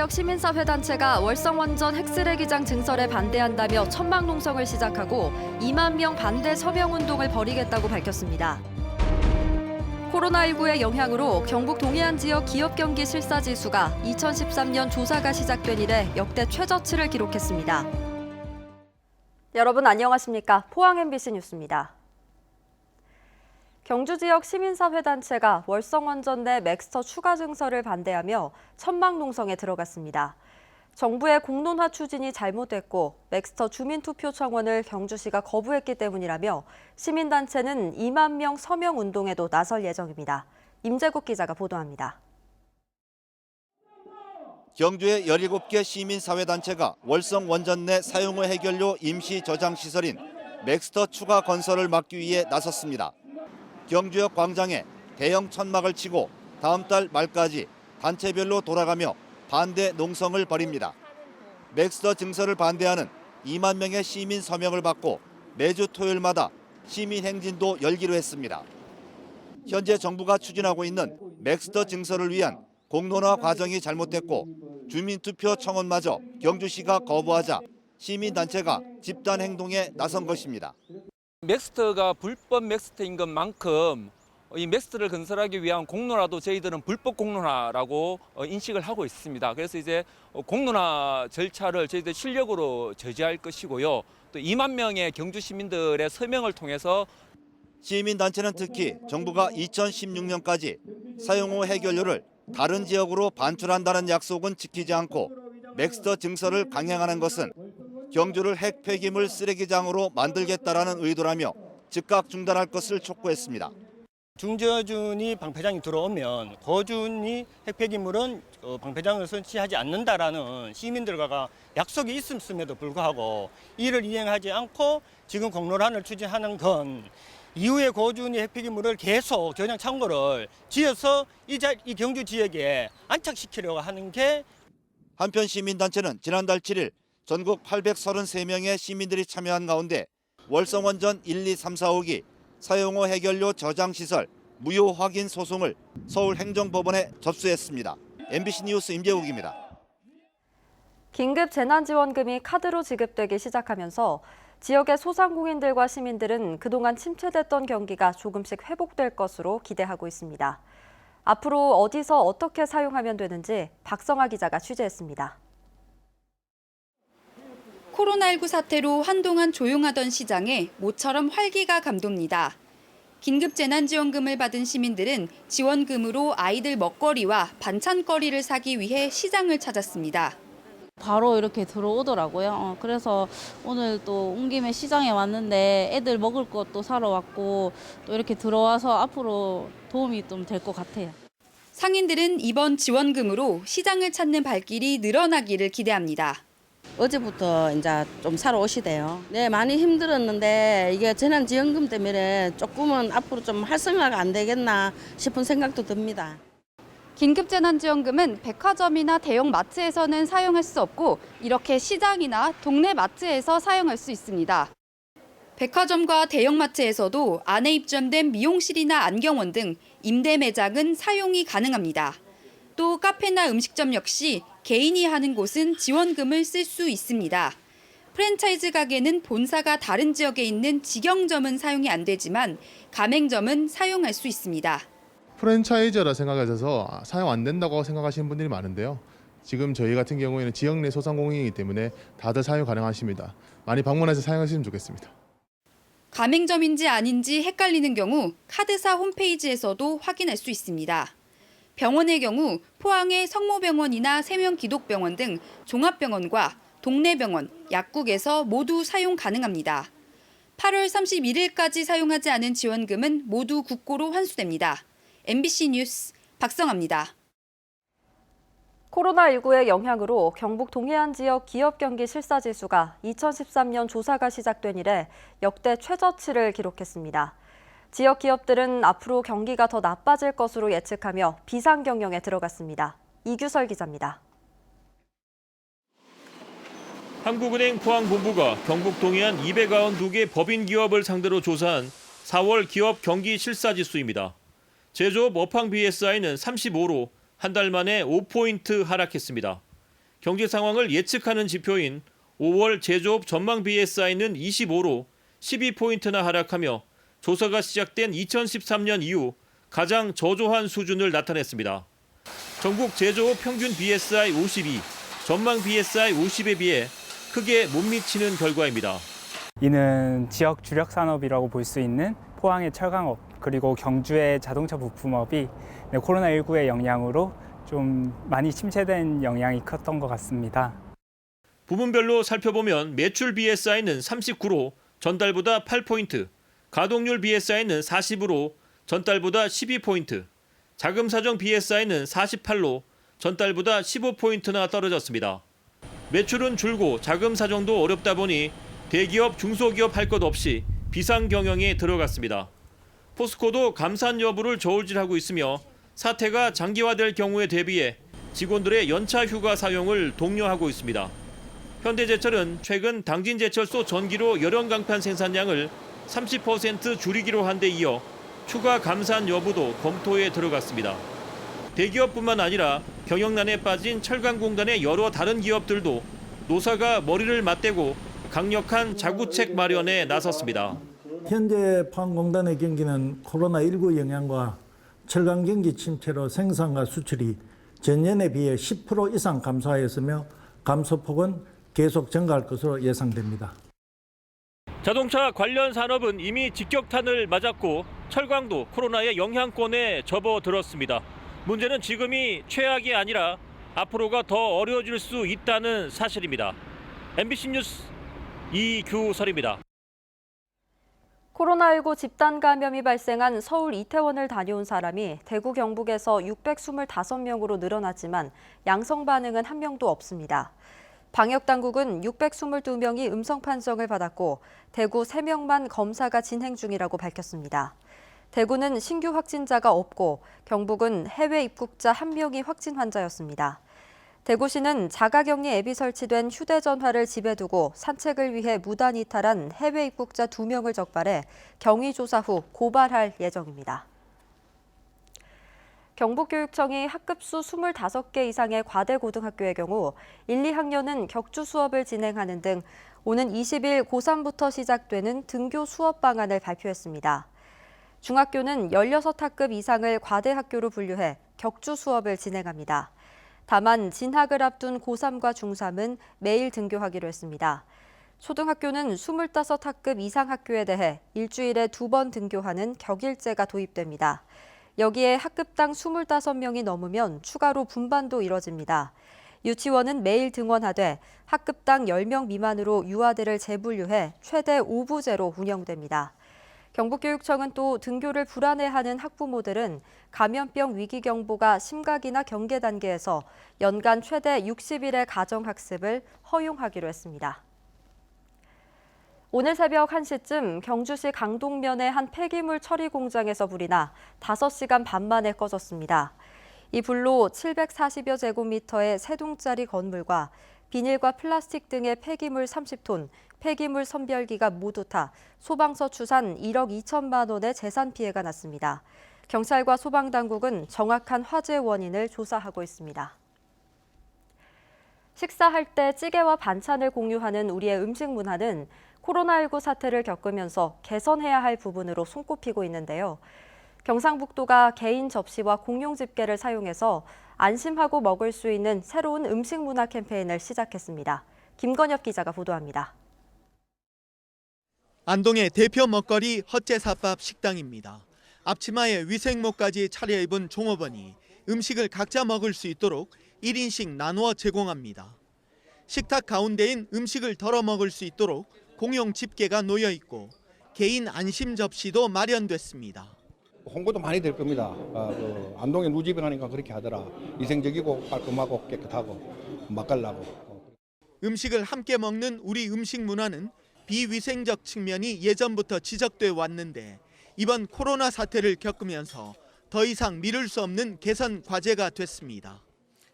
지역 시민사회단체가 월성원전 핵쓰레기장 증설에 반대한다며 천막농성을 시작하고 2만 명 반대 서명운동을 벌이겠다고 밝혔습니다. 코로나19의 영향으로 경북 동해안 지역 기업 경기 실사지수가 2013년 조사가 시작된 이래 역대 최저치를 기록했습니다. 여러분 안녕하십니까? 포항 MBC 뉴스입니다. 경주 지역 시민사회단체가 월성원전 내 맥스터 추가 증설을 반대하며 천막농성에 들어갔습니다. 정부의 공론화 추진이 잘못됐고 맥스터 주민투표 청원을 경주시가 거부했기 때문이라며 시민단체는 2만 명 서명 운동에도 나설 예정입니다. 임재국 기자가 보도합니다. 경주의 17개 시민사회단체가 월성원전 내 사용후 해결료 임시 저장시설인 맥스터 추가 건설을 막기 위해 나섰습니다. 경주역 광장에 대형 천막을 치고 다음 달 말까지 단체별로 돌아가며 반대 농성을 벌입니다. 맥스터 증설을 반대하는 2만 명의 시민 서명을 받고 매주 토요일마다 시민 행진도 열기로 했습니다. 현재 정부가 추진하고 있는 맥스터 증설을 위한 공론화 과정이 잘못됐고 주민투표 청원마저 경주시가 거부하자 시민단체가 집단 행동에 나선 것입니다. 맥스터가 불법 맥스터인 것만큼 이 맥스터를 건설하기 위한 공론화도 저희들은 불법 공론화라고 인식을 하고 있습니다. 그래서 이제 공론화 절차를 저희들 실력으로 저지할 것이고요. 또 2만 명의 경주 시민들의 서명을 통해서 시민단체는 특히 정부가 2016년까지 사용 후 해결료를 다른 지역으로 반출한다는 약속은 지키지 않고 맥스터 증설을 강행하는 것은 경주를 핵 폐기물 쓰레기장으로 만들겠다라는 의도라며 즉각 중단할 것을 촉구했습니다. 중저준이 방패장이 들어오면 고준이 핵 폐기물은 방패장을 설치하지 않는다라는 시민들과 약속이 있음에도 불구하고 이를 이행하지 않고 지금 공론화를 추진하는 건 이후에 고준이 핵 폐기물을 계속 저장 창고를 지어서 이 경주 지역에 안착시키려고 하는 게. 한편 시민단체는 지난달 7일 전국 833명의 시민들이 참여한 가운데 월성원전 1, 2, 3, 4, 5기 사용 후 해결료 저장시설 무효 확인 소송을 서울행정법원에 접수했습니다. MBC 뉴스 임재욱입니다. 긴급 재난지원금이 카드로 지급되기 시작하면서 지역의 소상공인들과 시민들은 그동안 침체됐던 경기가 조금씩 회복될 것으로 기대하고 있습니다. 앞으로 어디서 어떻게 사용하면 되는지 박성아 기자가 취재했습니다. 코로나19 사태로 한동안 조용하던 시장에 모처럼 활기가 감돕니다. 긴급 재난지원금을 받은 시민들은 지원금으로 아이들 먹거리와 반찬거리를 사기 위해 시장을 찾았습니다. 바로 이렇게 들어오더라고요. 그래서 오늘 또 온 김에 시장에 왔는데 애들 먹을 것도 사러 왔고 또 이렇게 들어와서 앞으로 도움이 좀 될 것 같아요. 상인들은 이번 지원금으로 시장을 찾는 발길이 늘어나기를 기대합니다. 어제부터 이제 좀 사러 오시대요. 네, 많이 힘들었는데 이게 재난지원금 때문에 조금은 앞으로 좀 활성화가 안 되겠나 싶은 생각도 듭니다. 긴급재난지원금은 백화점이나 대형 마트에서는 사용할 수 없고 이렇게 시장이나 동네 마트에서 사용할 수 있습니다. 백화점과 대형마트에서도 안에 입점된 미용실이나 안경원 등 임대 매장은 사용이 가능합니다. 또 카페나 음식점 역시 개인이 하는 곳은 지원금을 쓸 수 있습니다. 프랜차이즈 가게는 본사가 다른 지역에 있는 직영점은 사용이 안 되지만 가맹점은 사용할 수 있습니다. 프랜차이즈라 생각하셔서 사용 안 된다고 생각하시는 분들이 많은데요. 지금 저희 같은 경우에는 지역 내 소상공인이기 때문에 다들 사용 가능하십니다. 많이 방문해서 사용하시면 좋겠습니다. 가맹점인지 아닌지 헷갈리는 경우 카드사 홈페이지에서도 확인할 수 있습니다. 병원의 경우 포항의 성모병원이나 세명기독병원 등 종합병원과 동네병원, 약국에서 모두 사용 가능합니다. 8월 31일까지 사용하지 않은 지원금은 모두 국고로 환수됩니다. MBC 뉴스 박성아입니다. 코로나19의 영향으로 경북 동해안 지역 기업 경기 실사지수가 2013년 조사가 시작된 이래 역대 최저치를 기록했습니다. 지역 기업들은 앞으로 경기가 더 나빠질 것으로 예측하며 비상경영에 들어갔습니다. 이규설 기자입니다. 한국은행 포항본부가 경북 동해안 292개 법인 기업을 상대로 조사한 4월 기업 경기 실사지수입니다. 제조업 업황 BSI는 35로 한 달 만에 5포인트 하락했습니다. 경제 상황을 예측하는 지표인 5월 제조업 전망 BSI는 25로 12포인트나 하락하며 조사가 시작된 2013년 이후 가장 저조한 수준을 나타냈습니다. 전국 제조업 평균 BSI 52, 전망 BSI 50에 비해 크게 못 미치는 결과입니다. 이는 지역 주력 산업이라고 볼 수 있는 포항의 철강업 그리고 경주의 자동차 부품업이 코로나19의 영향으로 좀 많이 침체된 영향이 컸던 것 같습니다. 부문별로 살펴보면 매출 BSI는 39로 전달보다 8포인트, 가동률 BSI는 40으로 전달보다 12포인트, 자금사정 BSI는 48로 전달보다 15포인트나 떨어졌습니다. 매출은 줄고 자금사정도 어렵다 보니 대기업, 중소기업 할 것 없이 비상경영에 들어갔습니다. 포스코도 감산 여부를 저울질하고 있으며 사태가 장기화될 경우에 대비해 직원들의 연차 휴가 사용을 독려하고 있습니다. 현대제철은 최근 당진제철소 전기료 열연 강판 생산량을 30% 줄이기로 한 데 이어 추가 감산 여부도 검토에 들어갔습니다. 대기업뿐만 아니라 경영난에 빠진 철강공단의 여러 다른 기업들도 노사가 머리를 맞대고 강력한 자구책 마련에 나섰습니다. 현재 포항공단의 경기는 코로나19 영향과 철강 경기 침체로 생산과 수출이 전년에 비해 10% 이상 감소하였으며 감소폭은 계속 증가할 것으로 예상됩니다. 자동차 관련 산업은 이미 직격탄을 맞았고 철강도 코로나의 영향권에 접어들었습니다. 문제는 지금이 최악이 아니라 앞으로가 더 어려워질 수 있다는 사실입니다. MBC 뉴스 이규설입니다. 코로나19 집단 감염이 발생한 서울 이태원을 다녀온 사람이 대구 경북에서 625명으로 늘어났지만 양성 반응은 한 명도 없습니다. 방역당국은 622명이 음성 판정을 받았고 대구 3명만 검사가 진행 중이라고 밝혔습니다. 대구는 신규 확진자가 없고 경북은 해외 입국자 1명이 확진 환자였습니다. 대구시는 자가격리 앱이 설치된 휴대전화를 집에 두고 산책을 위해 무단 이탈한 해외 입국자 2명을 적발해 경위 조사 후 고발할 예정입니다. 경북교육청이 학급수 25개 이상의 과대 고등학교의 경우 1, 2학년은 격주 수업을 진행하는 등 오는 20일 고3부터 시작되는 등교 수업 방안을 발표했습니다. 중학교는 16학급 이상을 과대 학교로 분류해 격주 수업을 진행합니다. 다만 진학을 앞둔 고3과 중3은 매일 등교하기로 했습니다. 초등학교는 25학급 이상 학교에 대해 일주일에 2번 등교하는 격일제가 도입됩니다. 여기에 학급당 25명이 넘으면 추가로 분반도 이뤄집니다. 유치원은 매일 등원하되 학급당 10명 미만으로 유아들을 재분류해 최대 5부제로 운영됩니다. 경북교육청은 또 등교를 불안해하는 학부모들은 감염병 위기 경보가 심각이나 경계 단계에서 연간 최대 60일의 가정학습을 허용하기로 했습니다. 오늘 새벽 1시쯤 경주시 강동면의 한 폐기물 처리 공장에서 불이 나 5시간 반 만에 꺼졌습니다. 이 불로 740여 제곱미터의 3동짜리 건물과 비닐과 플라스틱 등의 폐기물 30톤, 폐기물 선별기가 모두 타 소방서 추산 1억 2천만 원의 재산 피해가 났습니다. 경찰과 소방당국은 정확한 화재 원인을 조사하고 있습니다. 식사할 때 찌개와 반찬을 공유하는 우리의 음식 문화는 코로나19 사태를 겪으면서 개선해야 할 부분으로 손꼽히고 있는데요. 경상북도가 개인 접시와 공용 집게를 사용해서 안심하고 먹을 수 있는 새로운 음식 문화 캠페인을 시작했습니다. 김건엽 기자가 보도합니다. 안동의 대표 먹거리 헛제사밥 식당입니다. 앞치마에 위생모까지 차려입은 종업원이 음식을 각자 먹을 수 있도록 1인씩 나누어 제공합니다. 식탁 가운데인 음식을 덜어 먹을 수 있도록 공용 집게가 놓여 있고 개인 안심 접시도 마련됐습니다. 홍보도 많이 될 겁니다. 안동에 누집을 하니까 그렇게 하더라. 위생적이고 깔끔하고 깨끗하고 맛깔나고. 음식을 함께 먹는 우리 음식 문화는 비위생적 측면이 예전부터 지적돼 왔는데 이번 코로나 사태를 겪으면서 더 이상 미룰 수 없는 개선 과제가 됐습니다.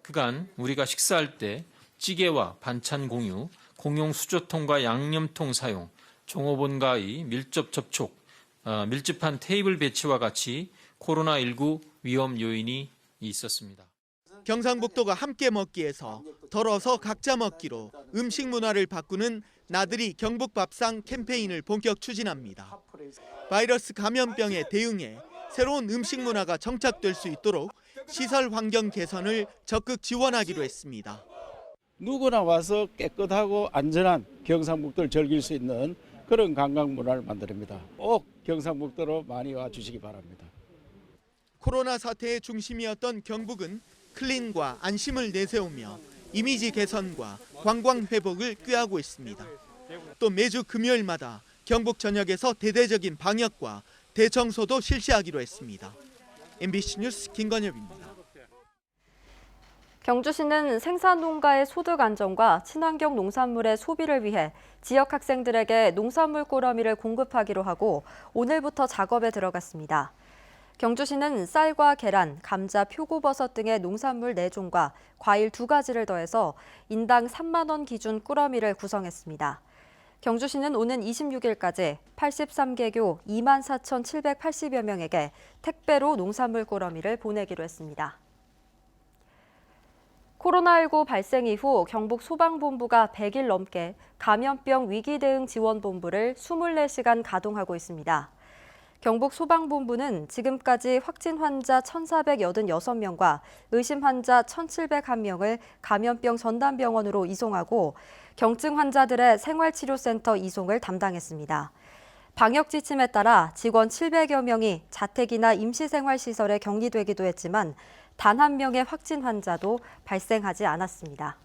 그간 우리가 식사할 때 찌개와 반찬 공유, 공용 수저통과 양념통 사용, 종업원과의 밀접 접촉, 밀집한 테이블 배치와 같이 코로나19 위험 요인이 있었습니다. 경상북도가 함께 먹기에서 덜어서 각자 먹기로 음식 문화를 바꾸는 나들이 경북밥상 캠페인을 본격 추진합니다. 바이러스 감염병에 대응해 새로운 음식 문화가 정착될 수 있도록 시설 환경 개선을 적극 지원하기로 했습니다. 누구나 와서 깨끗하고 안전한 경상북도를 즐길 수 있는 그런 관광 문화를 만듭니다. 꼭 경상북도로 많이 와주시기 바랍니다. 코로나 사태의 중심이었던 경북은 클린과 안심을 내세우며 이미지 개선과 관광 회복을 꾀하고 있습니다. 또 매주 금요일마다 경북 전역에서 대대적인 방역과 대청소도 실시하기로 했습니다. MBC 뉴스 김건엽입니다. 경주시는 생산 농가의 소득 안정과 친환경 농산물의 소비를 위해 지역 학생들에게 농산물 꾸러미를 공급하기로 하고 오늘부터 작업에 들어갔습니다. 경주시는 쌀과 계란, 감자, 표고버섯 등의 농산물 4종과 과일 2가지를 더해서 인당 3만 원 기준 꾸러미를 구성했습니다. 경주시는 오는 26일까지 83개교 24,780여 명에게 택배로 농산물 꾸러미를 보내기로 했습니다. 코로나19 발생 이후 경북 소방본부가 100일 넘게 감염병 위기대응 지원본부를 24시간 가동하고 있습니다. 경북 소방본부는 지금까지 확진 환자 1,486명과 의심 환자 1,701명을 감염병 전담병원으로 이송하고 경증 환자들의 생활치료센터 이송을 담당했습니다. 방역 지침에 따라 직원 700여 명이 자택이나 임시생활시설에 격리되기도 했지만 단 한 명의 확진 환자도 발생하지 않았습니다.